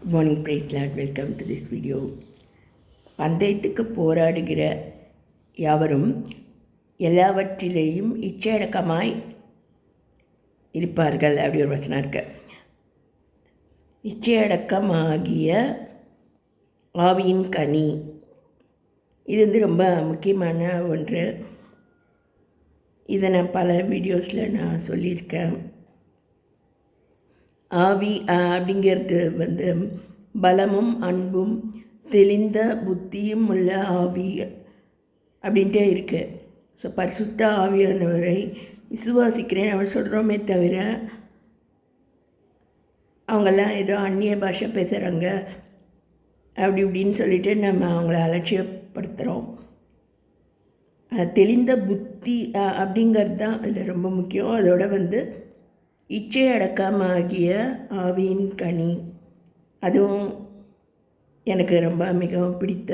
Good morning praise lord. Welcome to this video. பந்தயத்துக்கு போராடுகிற யாவரும் எல்லாவற்றிலேயும் இச்சையடக்கமாய் இருப்பார்கள். அப்படி ஒரு வசனம் இருக்கு. இச்சையடக்கமாகிய ஆவியின் கனி, இது ரொம்ப முக்கியமான ஒன்று. இதை நான் பல வீடியோஸில் நான் சொல்லியிருக்கேன். ஆவி அப்படிங்கிறது பலமும் அன்பும் தெளிந்த புத்தியும் உள்ள ஆவி அப்படின்ட்டே இருக்குது. ஸோ பரிசுத்த ஆவியானவரை விசுவாசிக்கிறேன் அவர் சொல்கிறோமே தவிர அவங்கெல்லாம் ஏதோ அந்நிய பாஷை பேசுகிறாங்க அப்படி இப்படின்னு சொல்லிட்டு நம்ம அவங்கள அலட்சியப்படுத்துகிறோம். தெளிந்த புத்தி அப்படிங்கிறது தான் அதில் ரொம்ப முக்கியம். அதோட இச்சை அடக்கமாகிய ஆவியின் கனி, அதுவும் எனக்கு ரொம்ப மிகவும் பிடித்த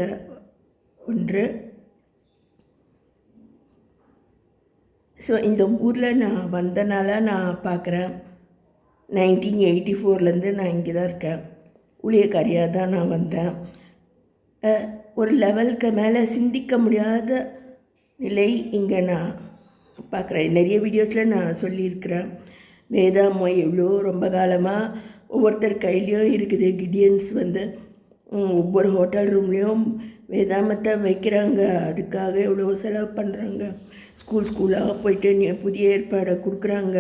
ஒன்று. ஸோ இந்த ஊரில் நான் வந்தனால நான் பார்க்குறேன். 1984 நான் இங்கே தான் இருக்கேன். ஊழியக்காரியாக தான் நான் வந்தேன். ஒரு லெவலுக்கு மேலே சிந்திக்க முடியாத நிலை இங்கே நான் பார்க்குறேன். நிறைய வீடியோஸில் நான் சொல்லியிருக்கிறேன். வேதாமொழி எவ்வளோ ரொம்ப காலமாக ஒவ்வொருத்தர் கையிலையும் இருக்குது. கிடியன்ஸ் ஒவ்வொரு ஹோட்டல் ரூம்லேயும் வேதாமத்தை வைக்கிறாங்க. அதுக்காக எவ்வளோ செலவு பண்ணுறாங்க. ஸ்கூலாக போயிட்டு புதிய ஏற்பாடை கொடுக்குறாங்க.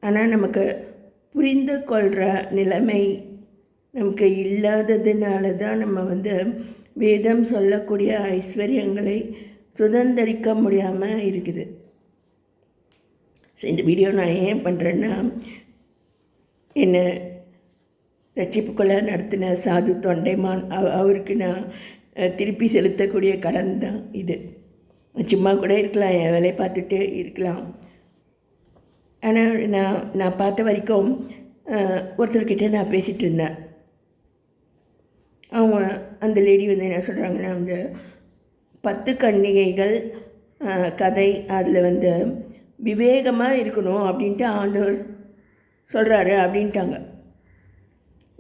ஆனால் நமக்கு புரிந்து கொள்கிற நிலைமை நமக்கு இல்லாததுனால தான் நம்ம வேதம் சொல்லக்கூடிய ஐஸ்வர்யங்களை சுதந்திரிக்க முடியாமல் இருக்குது. ஸோ இந்த வீடியோ நான் ஏன் பண்ணுறேன்னா, என்னை ரட்சிப்புக்குள்ளே நடத்தின சாது தொண்டைமான் அவருக்கு நான் திருப்பி செலுத்தக்கூடிய கடன் தான் இது. சும்மா கூட இருக்கலாம், என் வேலையை பார்த்துட்டு இருக்கலாம். ஆனால் நான் பார்த்த வரைக்கும் ஒருத்தர்கிட்ட நான் பேசிகிட்டு இருந்தேன். அவங்க அந்த லேடி என்ன சொல்கிறாங்கன்னா, 10 கன்னிகைகள் கதை அதில் விவேகமாக இருக்கணும் அப்படின்ட்டு ஆண்டவர் சொல்கிறாரு அப்படின்ட்டாங்க.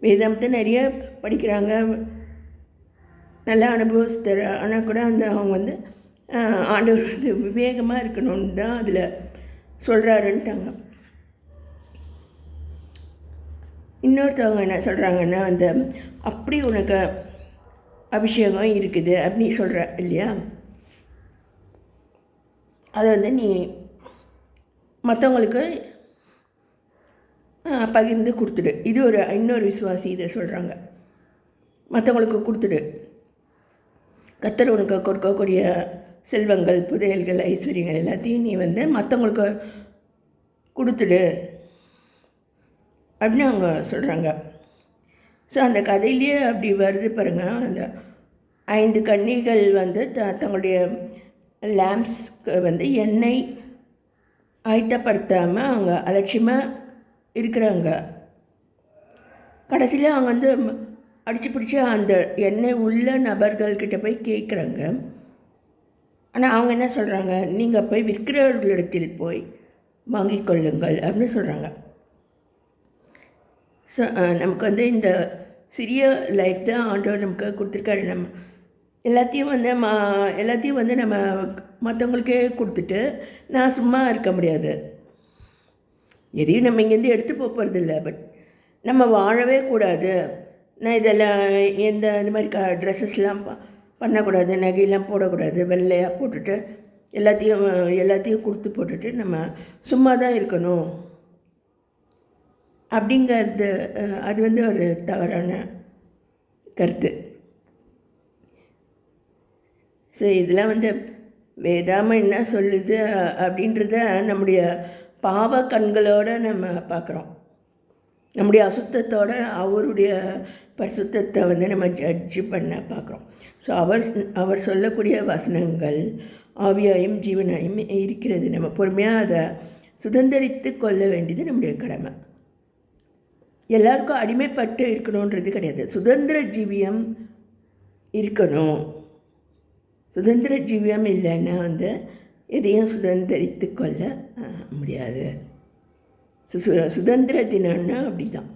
வேதாந்தத்தை நிறைய படிக்கிறாங்க, நல்லா அனுபவிச்சுத்தர. ஆனால் கூட அவங்க ஆண்டவர் விவேகமாக இருக்கணும்னு தான் அதில் சொல்கிறாருன்ட்டாங்க. இன்னொருத்தவங்க என்ன சொல்கிறாங்கன்னா, அப்படி உனக்கு அபிஷேகம் இருக்குது அப்படின்னு சொல்கிற இல்லையா, அதை நீ மற்றவங்களுக்கு பகிர்ந்து கொடுத்துடு. இது இன்னொரு விசுவாசி இதை சொல்கிறாங்க. மற்றவங்களுக்கு கொடுத்துடு. கர்த்தர் உனக்கு கொடுக்கக்கூடிய செல்வங்கள், புதையல்கள், ஐஸ்வர்யங்கள் எல்லாத்தையும் நீ மற்றவங்களுக்கு கொடுத்துடு அப்படின்னு அவங்க சொல்கிறாங்க. ஸோ அந்த கதையிலேயே அப்படி வருது பாருங்கள். அந்த 5 கன்னிகள் தங்களுடைய லேம்ப்ஸ்க்கு எண்ணெய் ஆயத்தப்படுத்தாமல் அவங்க அலட்சியமாக இருக்கிறாங்க. கடைசியில் அவங்க அடித்து பிடிச்சி அந்த எண்ணெய் உள்ள நபர்கள்கிட்ட போய் கேட்குறாங்க. ஆனால் அவங்க என்ன சொல்கிறாங்க, நீங்கள் போய் விற்கிறவர்களிடத்தில் போய் வாங்கி கொள்ளுங்கள் அப்படின்னு சொல்கிறாங்க. ஸோ நமக்கு இந்த சிறிய லைஃப் தான் ஆண்டவர் நமக்கு கொடுத்துருக்காரு. நம்ம எல்லாத்தையும் நம்ம மற்றவங்களுக்கே கொடுத்துட்டு நான் சும்மா இருக்க முடியாது. எதையும் நம்ம இங்கேருந்து எடுத்து போகிறதில்ல. பட் நம்ம வாழவே கூடாது. நான் இதெல்லாம் இந்த மாதிரி ட்ரெஸ்ஸஸ்லாம் பண்ணக்கூடாது, நகையெல்லாம் போடக்கூடாது, வெள்ளையாக போட்டுட்டு எல்லாத்தையும் கொடுத்து போட்டுட்டு நம்ம சும்மா தான் இருக்கணும் அப்படிங்கிறது அது ஒரு தவறான கருத்து. ஸோ இதெல்லாம் வேதாமம் என்ன சொல்லுது அப்படின்றத நம்முடைய பாவ கண்களோடு நம்ம பார்க்குறோம். நம்முடைய அசுத்தத்தோடு அவருடைய பரிசுத்தத்தை நம்ம ஜட்ஜு பண்ண பார்க்குறோம். ஸோ அவர் சொல்லக்கூடிய வசனங்கள் ஆவியாயும் ஜீவனாயும் இருக்கிறது. நம்ம பொறுமையாக அதை சுதந்திரித்து கொள்ள வேண்டியது நம்முடைய கடமை. எல்லாருக்கும் அடிமைப்பட்டு இருக்கணுன்றது கிடையாது. சுதந்திர ஜீவியம் இருக்கணும். சுதந்திர ஜீவியம் இல்லைன்னா எதையும் சுதந்திரித்து கொள்ள முடியாது. சுதந்திர தினம்னா அப்படி தான்.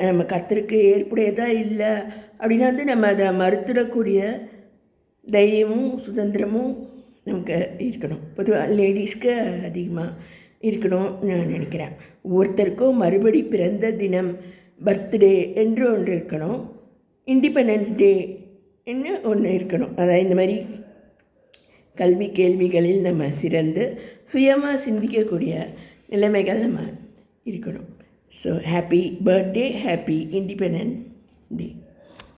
நம்ம கர்த்தருக்கு ஏற்புடையதாக இல்லை அப்படின்னா வந்து நம்ம அதை மறுத்துடக்கூடிய தைரியமும் சுதந்திரமும் நமக்கு இருக்கணும். பொதுவாக லேடிஸ்க்கு அதிகமாக இருக்கணும் நான் நினைக்கிறேன். ஒவ்வொருத்தருக்கும் மறுபடி பிறந்த தினம் பர்த்டே என்று ஒன்று இருக்கணும், இண்டிபெண்டன்ஸ் டே என்று ஒன்று இருக்கணும். அதாவது இந்த மாதிரி கல்வி கேள்விகளில் நம்ம சிறந்து சுயமாக சிந்திக்கக்கூடிய நிலைமைகள் நம்ம இருக்கணும். So happy birthday, happy independence day.